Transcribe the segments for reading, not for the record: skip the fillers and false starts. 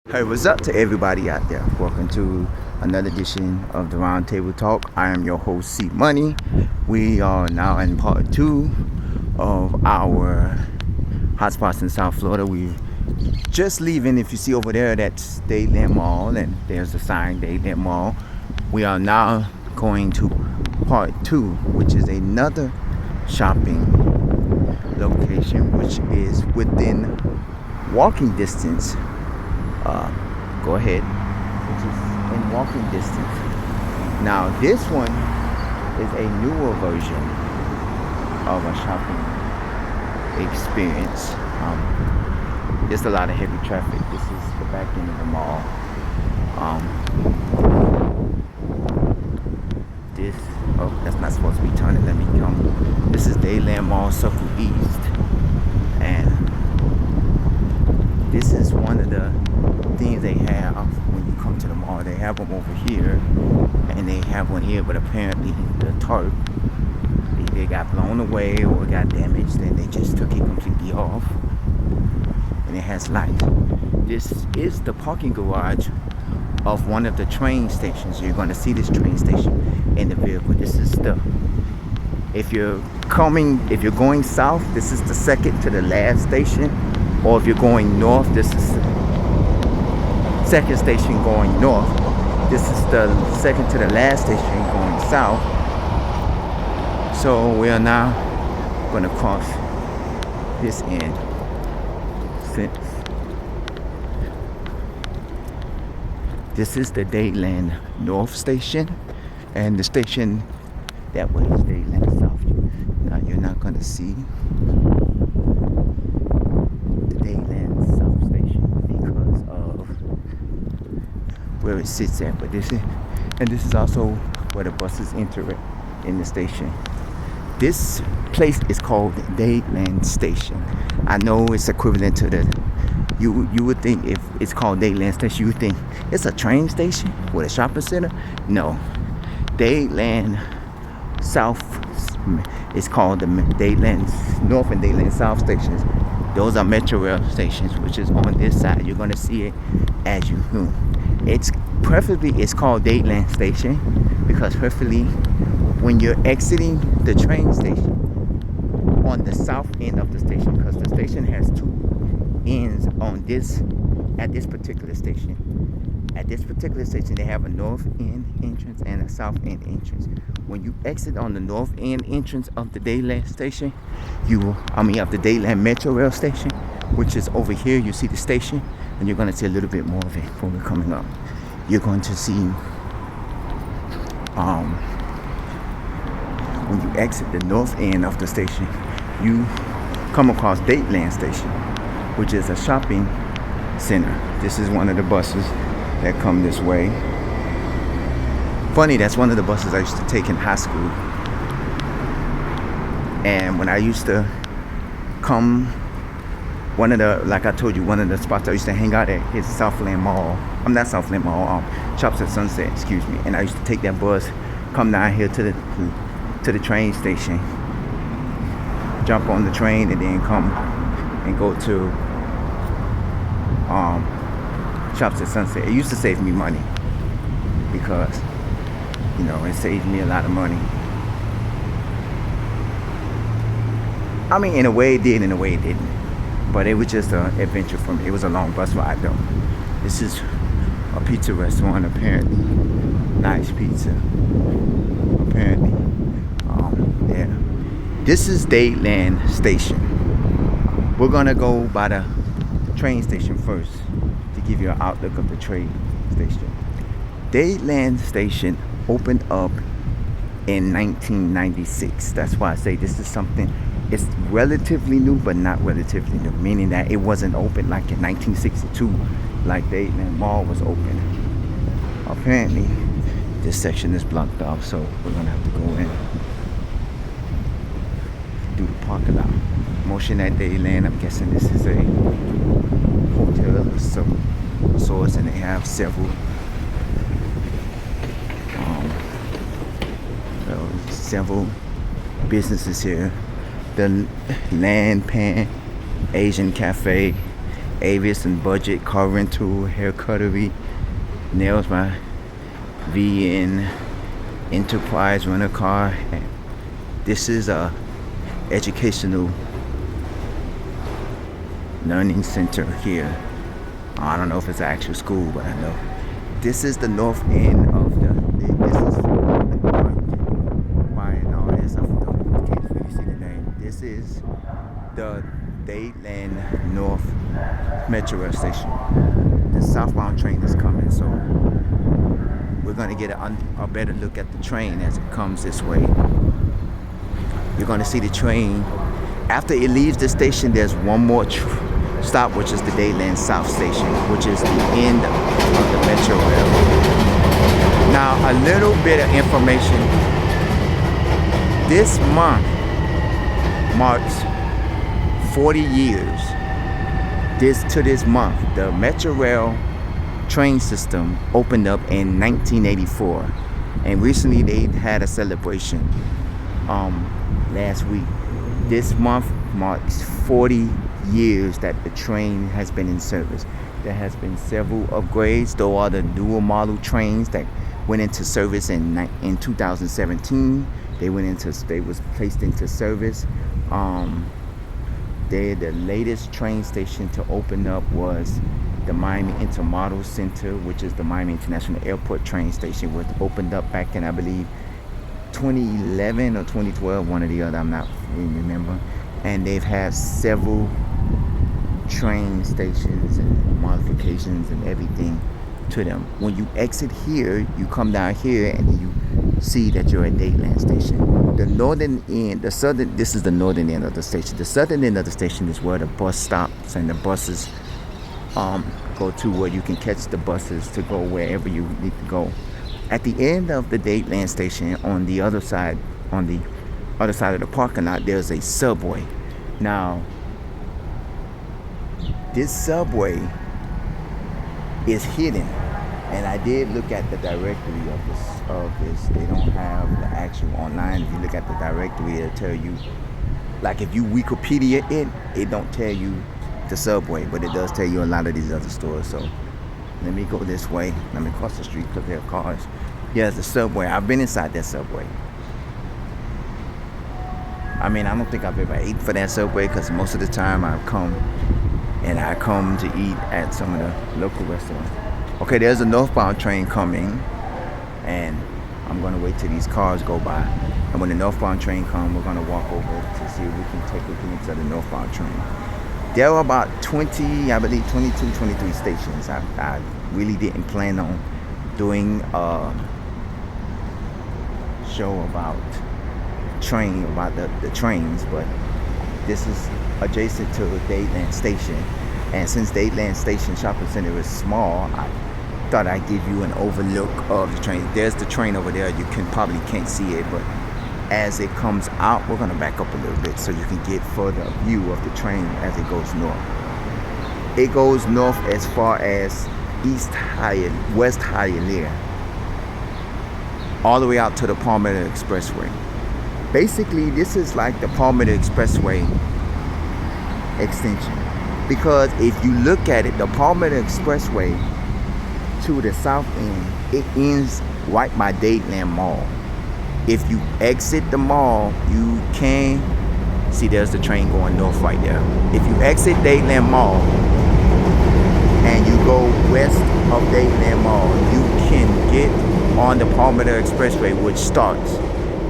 Hey, what's up to everybody out there? Welcome to another edition of the Roundtable Talk. I am your host, C Money. We are now in part two of our hotspots in South Florida. We're just leaving. If you see over there, that's Dadeland Mall, and there's a sign, Dadeland Mall. We are now going to part two, which is another shopping location, which is within walking distance. Go ahead, which is in walking distance. Now this one is a newer version of a shopping experience. There's a lot of heavy traffic. This is the back end of the mall. That's not supposed to be turning. Let me come. This is Dadeland Mall, Circle East, and this is one of the things they have when you come to the mall. They have them over here, and they have one here, but apparently the tarp they got blown away or got damaged, and they just took it completely off, and it has lights. This is the parking garage of one of the train stations. You're going to see this train station in the vehicle. This is if you're going south, this is the second to the last station, or if you're going north, this is second station going north. This is the second to the last station going south. So we are now going to cross this end. This is the Dadeland North Station, and the station that way is Dadeland South. Now you're not going to see the Dadeland South Station because of where it sits at, but this is also where the buses enter it in the station. This place is called Dadeland Station. I know it's equivalent to you would think if it's called Dadeland Station, you would think it's a train station with a shopping center. No, Dadeland South is called the Dadeland North and Dadeland South stations. Those are Metro Rail stations, which is on this side. You're going to see it as you move. It's called Dadeland Station because preferably when you're exiting the train station on the south end of the station, because the station has two ends at this particular station. At this particular station, they have a north end entrance and a south end entrance. When you exit on the north end entrance of the Dadeland station, of the Dadeland Metro Rail station, which is over here, you see the station, and you're going to see a little bit more of it before we're coming up. You're going to see when you exit the north end of the station, you come across Dadeland Station, which is a shopping center. This is one of the buses that come this way. Funny, that's one of the buses I used to take in high school. And when I used to come, like I told you, one of the spots I used to hang out at is Southland Mall. I'm not Southland Mall, Shops at Sunset, excuse me. And I used to take that bus, come down here to the train station, jump on the train, and then come and go to Shops at Sunset. It used to save me money because, it saved me a lot of money. I mean, in a way it did, in a way it didn't. But it was just an adventure for me. It was a long bus ride though. This is a pizza restaurant, apparently. Nice pizza. Apparently. Yeah. This is Dadeland Station. We're gonna go by the train station first to give you an outlook of the train station. Dadeland Station opened up in 1996. That's why I say this is something. It's relatively new, but not relatively new, meaning that it wasn't open like in 1962, like Dadeland Mall was open. Apparently, this section is blocked off, so we're gonna have to go in, do the parking lot. Motion at Dadeland. I'm guessing this is a hotel of some sorts, and they have several businesses here. The Land Pan Asian Cafe Avis and Budget Car Rental, Hair Cuttery, Nails by VN, Enterprise Rental Car. And this is a educational learning center here. I don't know if it's an actual school, but I know this is the north end of this is by an artist. I can't really see the name. This is the Dadeland North Metro Rail Station. The southbound train is coming, so we're gonna get a better look at the train as it comes this way. You're gonna see the train after it leaves the station. There's one more stop, which is the Dadeland South Station, which is the end of the Metro Rail. Now, a little bit of information. This month marks 40 years. This month, the Metro Rail train system opened up in 1984, and recently they had a celebration last week. This month marks 40 years that the train has been in service. There has been several upgrades. Though are the newer model trains that went into service in 2017. They was placed into service. The latest train station to open up was the Miami Intermodal Center, which is the Miami International Airport train station, was opened up back in, I believe, 2011 or 2012, one or the other. I'm not really remember. And they've had several train stations and modifications and everything to them. When you exit here, you come down here and you see that you're at Dadeland Station. The northern end, this is the northern end of the station. The southern end of the station is where the bus stops and the buses go to, where you can catch the buses to go wherever you need to go. At the end of the Dadeland Station, on the other side of the parking lot, there's a subway. Now, this subway is hidden, and I did look at the directory of this. They don't have the actual online. If you look at the directory, it'll tell you, like if you Wikipedia it don't tell you the subway, but it does tell you a lot of these other stores. So let me go this way. Let me cross the street because there are cars. Yeah, it's the subway. I've been inside that subway. I mean, I don't think I've ever ate for that subway, because most of the time I come to eat at some of the local restaurants. Okay, there's a northbound train coming, and I'm gonna wait till these cars go by. And when the northbound train comes, we're gonna walk over to see if we can take a glimpse of the northbound train. There are about 22, 23 stations. I really didn't plan on doing a show about the trains, but this is adjacent to Dadeland Station, and since Dadeland Station Shopping Center is small, I thought I'd give you an overlook of the train. There's the train over there. You probably can't see it, but as it comes out, we're going to back up a little bit so you can get further view of the train as it goes north. It goes north as far as West Hialeah, all the way out to the Palmetto Expressway. Basically, this is like the Palmetto Expressway extension, because if you look at it, the Palmetto Expressway to the south end, it ends right by Dadeland Mall. If you exit the mall, you can see there's the train going north right there. If you exit Dadeland Mall and you go west of Dadeland Mall, you can get on the Palmetto Expressway, which starts.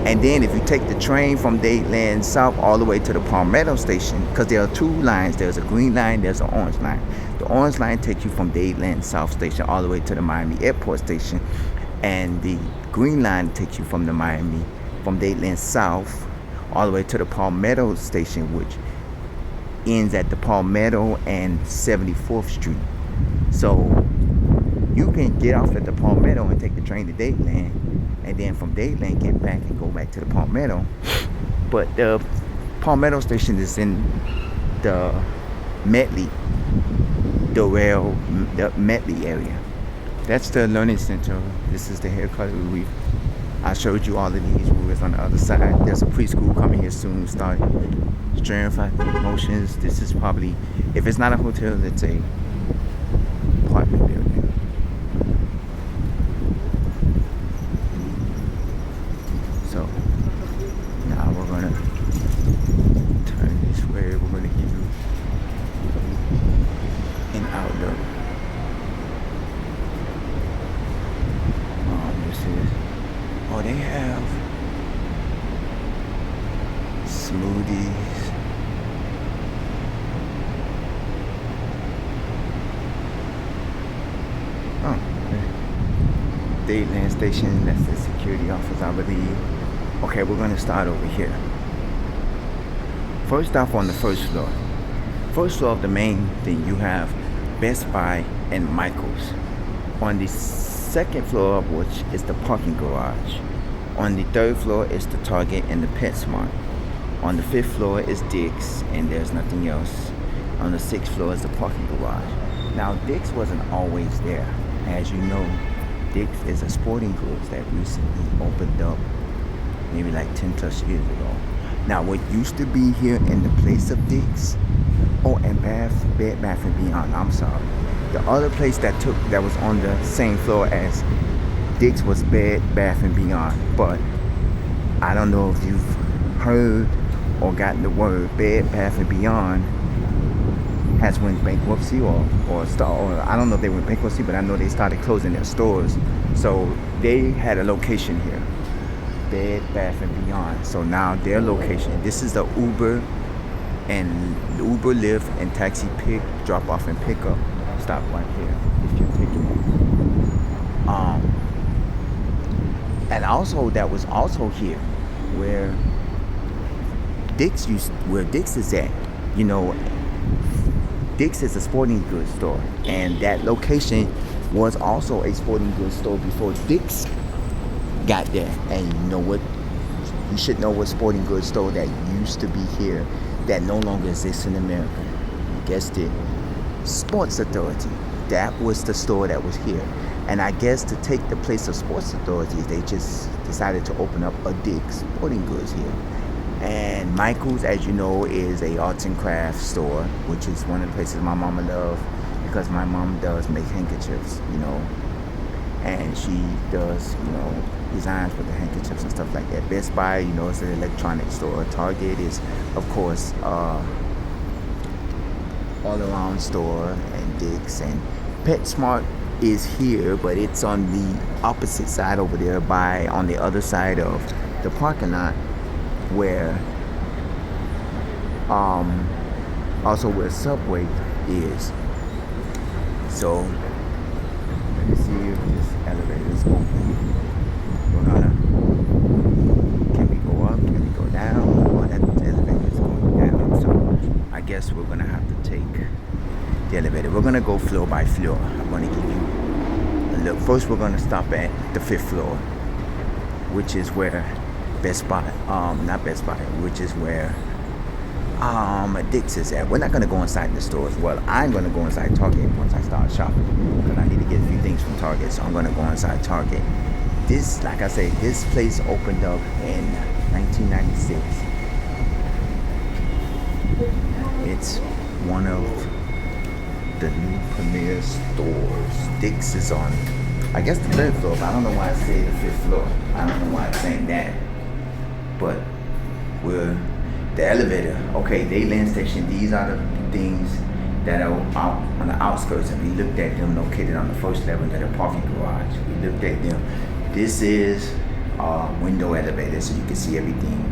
And then if you take the train from Dadeland South all the way to the Palmetto Station, because there are two lines, there's a green line, there's an orange line. The orange line takes you from Dadeland South Station all the way to the Miami Airport Station, and the green line takes you from Dadeland South all the way to the Palmetto Station, which ends at the Palmetto and 74th Street. So you can get off at the Palmetto and take the train to Dadeland, and then from Dadeland get back and go back to the Palmetto. But the Palmetto Station is in the Medley area. That's the learning center. This is the haircut. I showed you all of these. We was on the other side. There's a preschool coming here soon. Start Strength Motions. This is probably, if it's not a hotel, it's a apartment building. So now we're gonna turn this way. We're gonna give you an outlook. This is, oh, they have smoothies. Oh, dadeland station. That's the security office, I believe. Okay, we're gonna start over here. First off, on the first floor. First floor of the main thing, you have Best Buy and Michael's. On the second floor, which is the parking garage. On the third floor is the Target and the PetSmart. On the fifth floor is Dick's, and there's nothing else. On the sixth floor is the parking garage. Now, Dick's wasn't always there. As you know, Dick's is a sporting goods that recently opened up maybe like 10 plus years ago. Now, what used to be here in the place of Dick's, oh, and Bed Bath and Beyond, I'm sorry. The other place that was on the same floor as Dick's was Bed Bath and Beyond. But I don't know if you've heard or gotten the word, Bed Bath and Beyond has went bankruptcy or I don't know if they went bankruptcy, but I know they started closing their stores. So they had a location here, Bed Bath and Beyond. So now their location, this is the Uber Lyft and taxi drop off and pick up stop right here if you're taking it. And also that was also here where Dick's is at. You know, Dick's is a sporting goods store, and that location was also a sporting goods store before Dick's got there. And you know what? You should know what sporting goods store that used to be here that no longer exists in America. You guessed it. Sports Authority. That was the store that was here. And I guess to take the place of Sports Authorities, they just decided to open up a Dick's Sporting Goods here. And Michael's, as you know, is a arts and crafts store, which is one of the places my mama loves because my mom does make handkerchiefs, you know. And she does, you know, designs for the handkerchiefs and stuff like that. Best Buy, you know, is an electronics store. Target is, of course, all-around store, and Dick's, and PetSmart is here, but it's on the opposite side over there on the other side of the parking lot, where also where Subway is. So let me see if this elevator is open. Can we go up? Can we go down? Oh, that elevator is going down. So I guess we're gonna have to take the elevator. We're gonna go floor by floor. I'm gonna give you a look. First, we're gonna stop at the fifth floor, which is where Best Buy, which is where Dick's is at. We're not gonna go inside the stores. Well, I'm gonna go inside Target once I start shopping because I need to get a few things from Target. So I'm gonna go inside Target. This, like I say, this place opened up in 1996. It's one of the new premier stores. Dick's is on, I guess, the third floor, but I don't know why I say the fifth floor. I don't know why I'm saying that. But we're the elevator. Okay, dadeland station. These are the things that are out on the outskirts, and we looked at them located on the first level of the parking garage. We looked at them. This is a window elevator, so you can see everything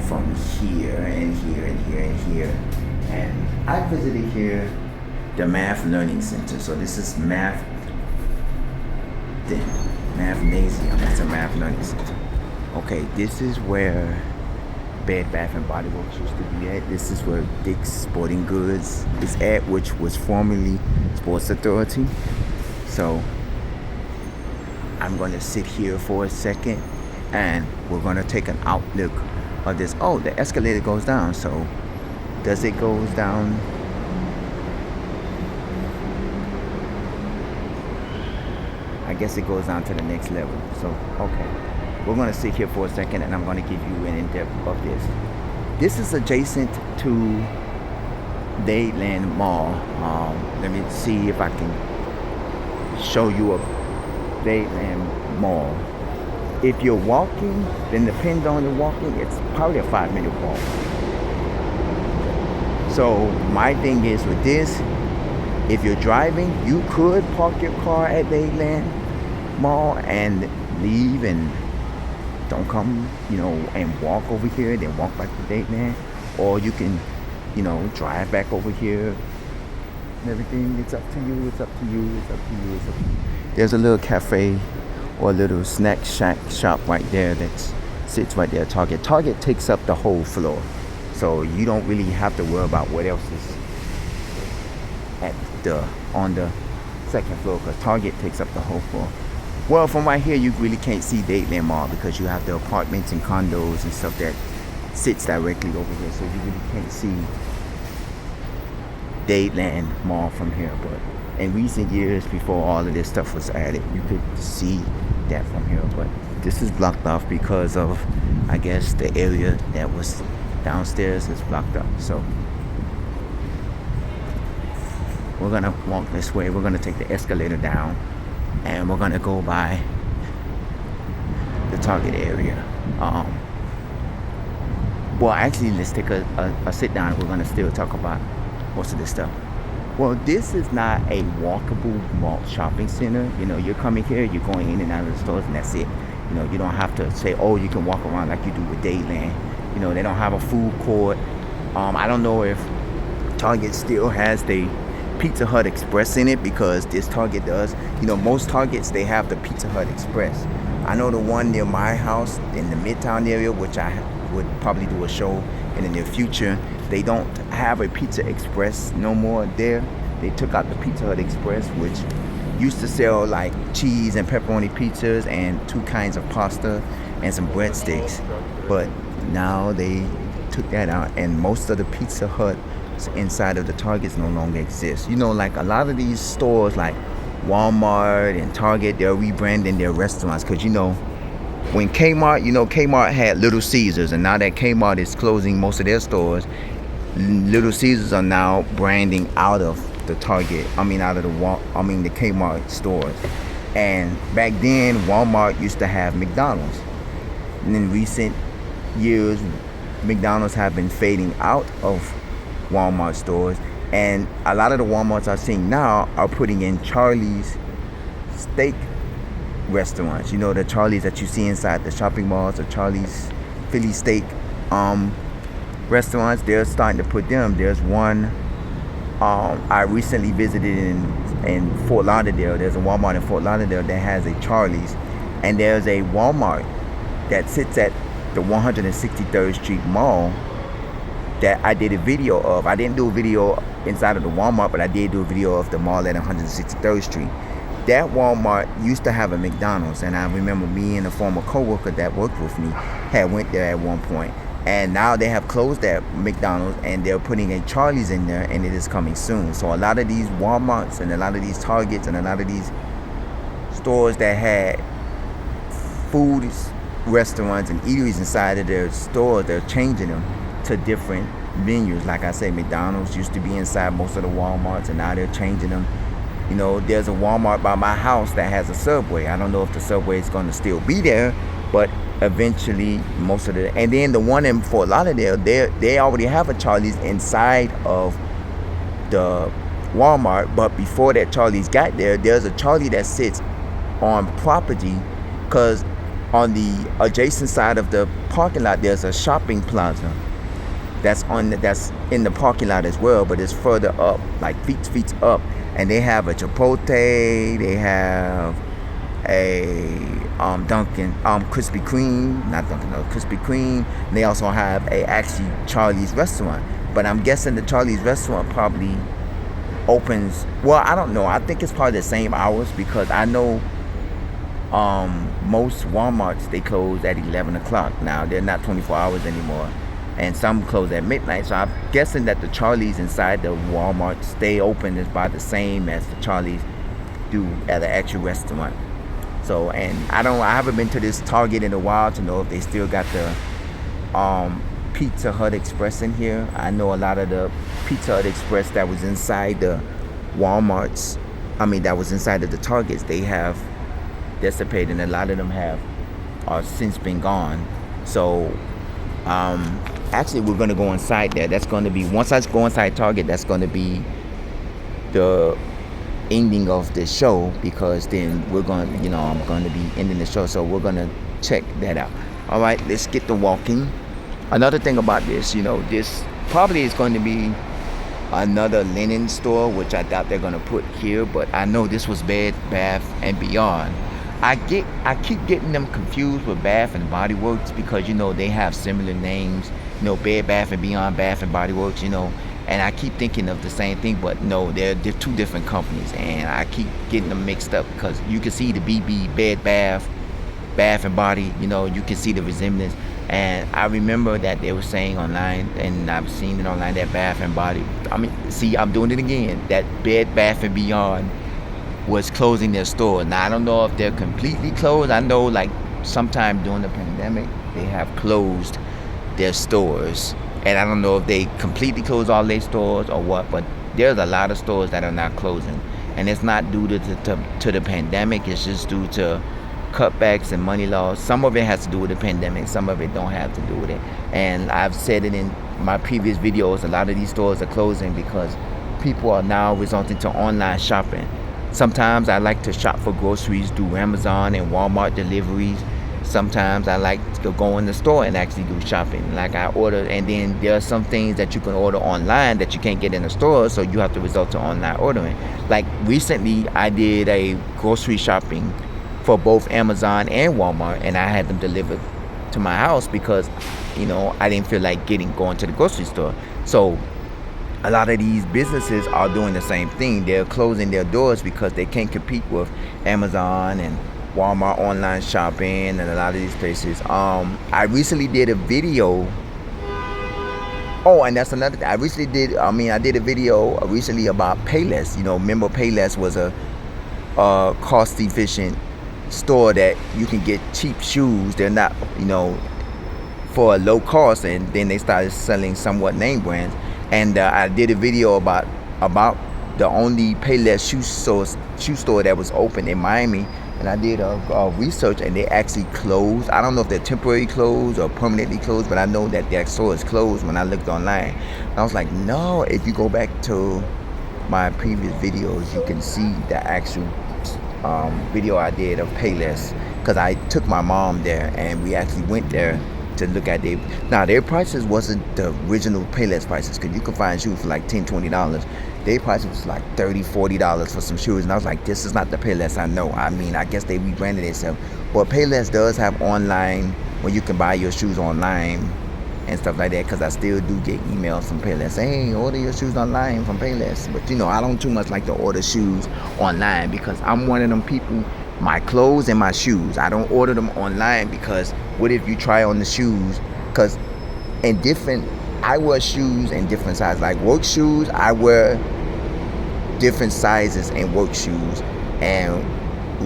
from here and here and here and here. And I visited here the Math Learning Center. So this is Mathnasium. That's a Math Learning Center. Okay, this is where Bed Bath and Body Works used to be at. This is where Dick's Sporting Goods is at, which was formerly Sports Authority. So I'm going to sit here for a second, and we're going to take an outlook of this. Oh, the escalator goes down. So does it goes down? I guess it goes down to the next level. So, okay. we're gonna sit here for a second, and I'm gonna give you an in-depth of this. This is adjacent to Dadeland Mall. Let me see if I can show you a Dadeland Mall. If you're walking, then depending on the walking, it's probably a 5-minute walk. So my thing is with this, if you're driving, you could park your car at Dadeland Mall and leave and don't come, and walk over here, then walk back to Dadeland. Or you can, drive back over here and everything. It's up to you, it's up to you, it's up to you, it's up to you. There's a little cafe or a little snack shack shop right there that sits right there. Target takes up the whole floor. So you don't really have to worry about what else is on the second floor, because Target takes up the whole floor. Well, from right here, you really can't see Dadeland Mall because you have the apartments and condos and stuff that sits directly over here. So you really can't see Dadeland Mall from here. But in recent years, before all of this stuff was added, you could see that from here. But this is blocked off because of, I guess, the area that was downstairs is blocked up. So we're gonna walk this way. We're gonna take the escalator down, and we're gonna go by the Target area. Well, actually, let's take a sit down. We're gonna still talk about most of this stuff. Well, this is not a walkable mall shopping center. You're coming here, you're going in and out of the stores, and that's it. You don't have to say, oh, you can walk around like you do with Dadeland. They don't have a food court. I don't know if Target still has the Pizza Hut Express in it, because this Target does. Most Targets, they have the Pizza Hut Express. I know the one near my house in the Midtown area, which I would probably do a show in the near future, they don't have a Pizza Express no more there. They took out the Pizza Hut Express, which used to sell like cheese and pepperoni pizzas and 2 kinds of pasta and some breadsticks. But now they took that out, and most of the Pizza Hut inside of the Targets no longer exist. Like a lot of these stores like Walmart and Target, they're rebranding their restaurants, because when Kmart had Little Caesars, and now that Kmart is closing most of their stores, Little Caesars are now branding out of the Target, out of the Kmart stores. And back then Walmart used to have McDonald's, and in recent years McDonald's have been fading out of Walmart stores, and a lot of the Walmarts I'm seeing now are putting in Charlie's steak restaurants. The Charlie's that you see inside the shopping malls, or Charlie's Philly steak restaurants. They're starting to put them. There's one I recently visited in Fort Lauderdale. There's a Walmart in Fort Lauderdale that has a Charlie's, and there's a Walmart that sits at the 163rd Street Mall that I did a video of. I didn't do a video inside of the Walmart, but I did do a video of the mall at 163rd Street. That Walmart used to have a McDonald's, and I remember me and a former coworker that worked with me had went there at one point. And now they have closed that McDonald's, and they're putting a Charlie's in there, and it is coming soon. So a lot of these Walmarts and a lot of these Targets and a lot of these stores that had food restaurants and eateries inside of their stores, they're changing them to different venues. Like I say, McDonald's used to be inside most of the Walmarts, and now they're changing them. There's a Walmart by my house that has a Subway. I don't know if the Subway is going to still be there, but eventually most of the, and then the one in Fort Lauderdale, they already have a Charlie's inside of the Walmart. But before that Charlie's got there, there's a Charlie that sits on property, because on the adjacent side of the parking lot there's a shopping plaza that's in the parking lot as well, but it's further up, like feet up, and they have a Chipotle, they have a Dunkin' Krispy Kreme, not Dunkin', no, Krispy Kreme. And they also have a actually Charlie's restaurant, but I'm guessing the Charlie's restaurant probably opens, well, I don't know, I think it's probably the same hours, because I know most Walmarts, they close at 11 o'clock now. They're not 24 hours anymore, and some close at midnight. So I'm guessing that the Charlie's inside the Walmart stay open is about the same as the Charlie's do at an actual restaurant. So, and I haven't been to this Target in a while to know if they still got the Pizza Hut Express in here. I know a lot of the Pizza Hut Express that was inside the Walmarts, that was inside of the Targets, they have dissipated, and a lot of them have since been gone. So actually we're going to go inside there. That's going to be, once I go inside Target, that's going to be the ending of the show, because then we're going to, I'm going to be ending the show, so we're going to check that out. All right, let's get to walking. Another thing about this, this probably is going to be another linen store, which I doubt they're going to put here, but I know this was Bed Bath and Beyond. I keep getting them confused with Bath and Body Works, because they have similar names, Bed Bath and Beyond, Bath and Body Works, and I keep thinking of the same thing, but no, they're two different companies, and I keep getting them mixed up, because you can see the BB, Bed Bath, Bath and Body, you can see the resemblance. And I remember that they were saying online, and I've seen it online, that Bath and Body, see, I'm doing it again, that Bed Bath and Beyond was closing their store. Now, I don't know if they're completely closed. I know, like, sometime during the pandemic, they have closed their stores. And I don't know if they completely closed all their stores or what, but there's a lot of stores that are not closing. And it's not due to the pandemic. It's just due to cutbacks and money loss. Some of it has to do with the pandemic. Some of it don't have to do with it. And I've said it in my previous videos, a lot of these stores are closing because people are now resorting to online shopping. Sometimes I like to shop for groceries through Amazon and Walmart deliveries. Sometimes I like to go in the store and actually do shopping. Like I order, and then there are some things that you can order online that you can't get in the store, so you have to resort to online ordering. Like recently, I did a grocery shopping for both Amazon and Walmart, and I had them delivered to my house because, I didn't feel like going to the grocery store. So a lot of these businesses are doing the same thing. They're closing their doors because they can't compete with Amazon and Walmart online shopping and a lot of these places. I recently did a video. Oh, and that's another thing. I did a video recently about Payless. Remember Payless was a cost efficient store that you can get cheap shoes. They're not, for a low cost, and then they started selling somewhat name brands. And I did a video about the only Payless shoe store that was open in Miami. And I did a research, and they actually closed. I don't know if they're temporarily closed or permanently closed, but I know that their store is closed when I looked online. And I was like, no, if you go back to my previous videos, you can see the actual video I did of Payless, because I took my mom there and we actually went there to look at their prices wasn't the original Payless prices, because you can find shoes for like $10-$20. Their prices was like $30-$40 for some shoes, and I was like, this is not the Payless I know. I guess they rebranded themselves, but Payless does have online where you can buy your shoes online and stuff like that, because I still do get emails from Payless saying, hey, order your shoes online from Payless. But I don't too much like to order shoes online, because I'm one of them people, my clothes and my shoes, I don't order them online, because what if you try on the shoes? Because I wear shoes in different sizes. Like work shoes, I wear different sizes in work shoes, and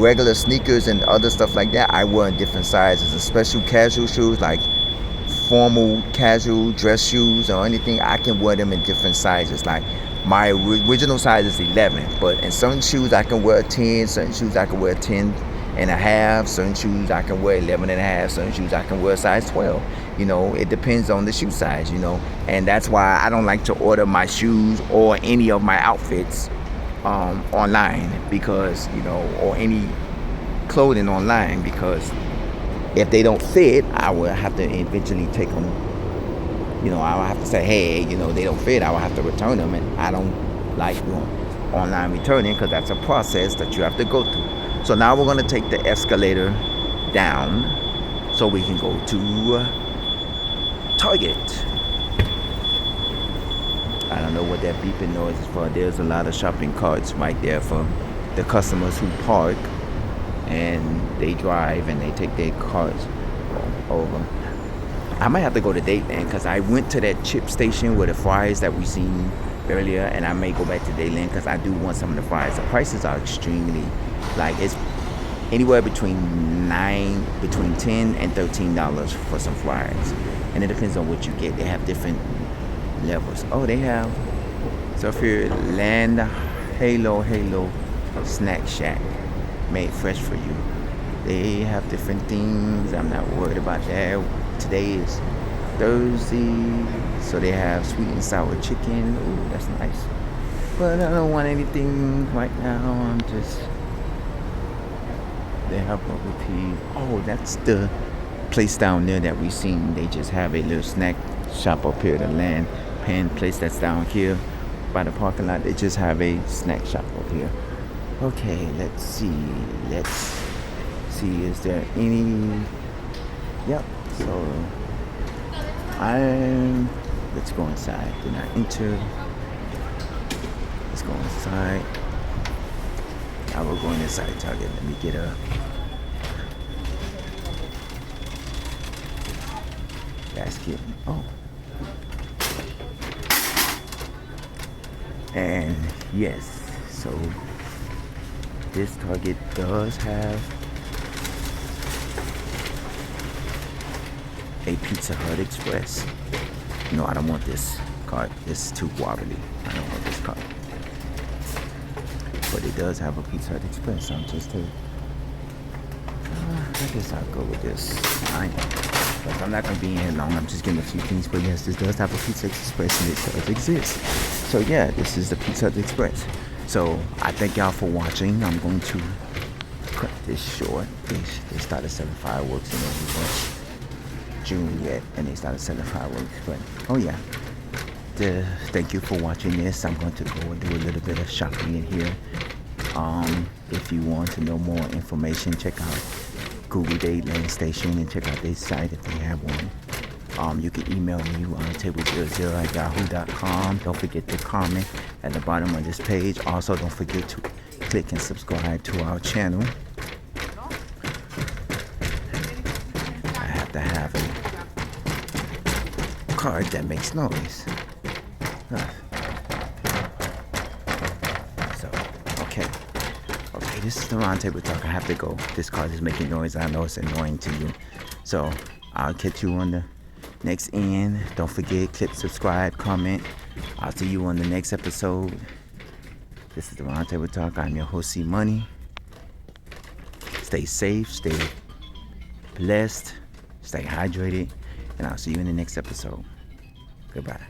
regular sneakers and other stuff like that, I wear in different sizes. And special casual shoes, like formal casual dress shoes or anything, I can wear them in different sizes. Like my original size is 11, but in certain shoes I can wear 10, certain shoes I can wear 10 and a half, certain shoes I can wear 11 and a half, certain shoes I can wear size 12. It depends on the shoe size, and that's why I don't like to order my shoes or any of my outfits online, because or any clothing online, because if they don't fit, I will have to eventually take them. I will have to say, hey, they don't fit. I will have to return them, and I don't like doing online returning, because that's a process that you have to go through. So now we're going to take the escalator down so we can go to Target. I don't know what that beeping noise is for. There's a lot of shopping carts right there for the customers who park and they drive and they take their carts over. I might have to go to Dadeland, because I went to that chip station with the fries that we seen earlier, and I may go back to Dadeland because I do want some of the fries. The prices are extremely, like, it's anywhere between $10 and $13 for some fries, and it depends on what you get. They have different levels. Oh, they have, so if you're Land Halo Snack Shack, made fresh for you. They have different things. I'm not worried about that. Today is Thursday, so they have sweet and sour chicken. Ooh, that's nice. But I don't want anything right now. They have bubble tea. Oh, that's the place down there that we seen. They just have a little snack shop up here, the Land Pan place that's down here by the parking lot. They just have a snack shop up here. Okay, let's see. Is there any? Yep. So let's go inside. Do not enter. Let's go inside. I will go inside Target. Let me get a basket. Oh. And yes, so this Target does have a Pizza Hut Express. No, I don't want this card. It's too wobbly. I don't want this card. But it does have a Pizza Hut Express. I guess I'll go with this. I'm not going to be in here long. I'm just getting a few things. But yes, this does have a Pizza Express and it does exist. So yeah, this is the Pizza Hut Express. So I thank y'all for watching. I'm going to cut this short. They started selling fireworks and everything. June yet, and they started selling fireworks. But oh yeah, thank you for watching this. I'm going to go and do a little bit of shopping in here. If you want to know more information, check out Google Dadeland Station and check out their site if they have one. You can email me on table00@yahoo.com. Don't forget to comment at the bottom of this page. Also, don't forget to click and subscribe to our channel. I have to have a card that makes noise. So, okay, this is the Roundtable Talk. I have to go. This card is making noise. I know it's annoying to you. So, I'll catch you on the next end. Don't forget, click, subscribe, comment. I'll see you on the next episode. This is the Roundtable Talk. I'm your host, C Money. Stay safe, stay blessed, stay hydrated, and I'll see you in the next episode. Goodbye.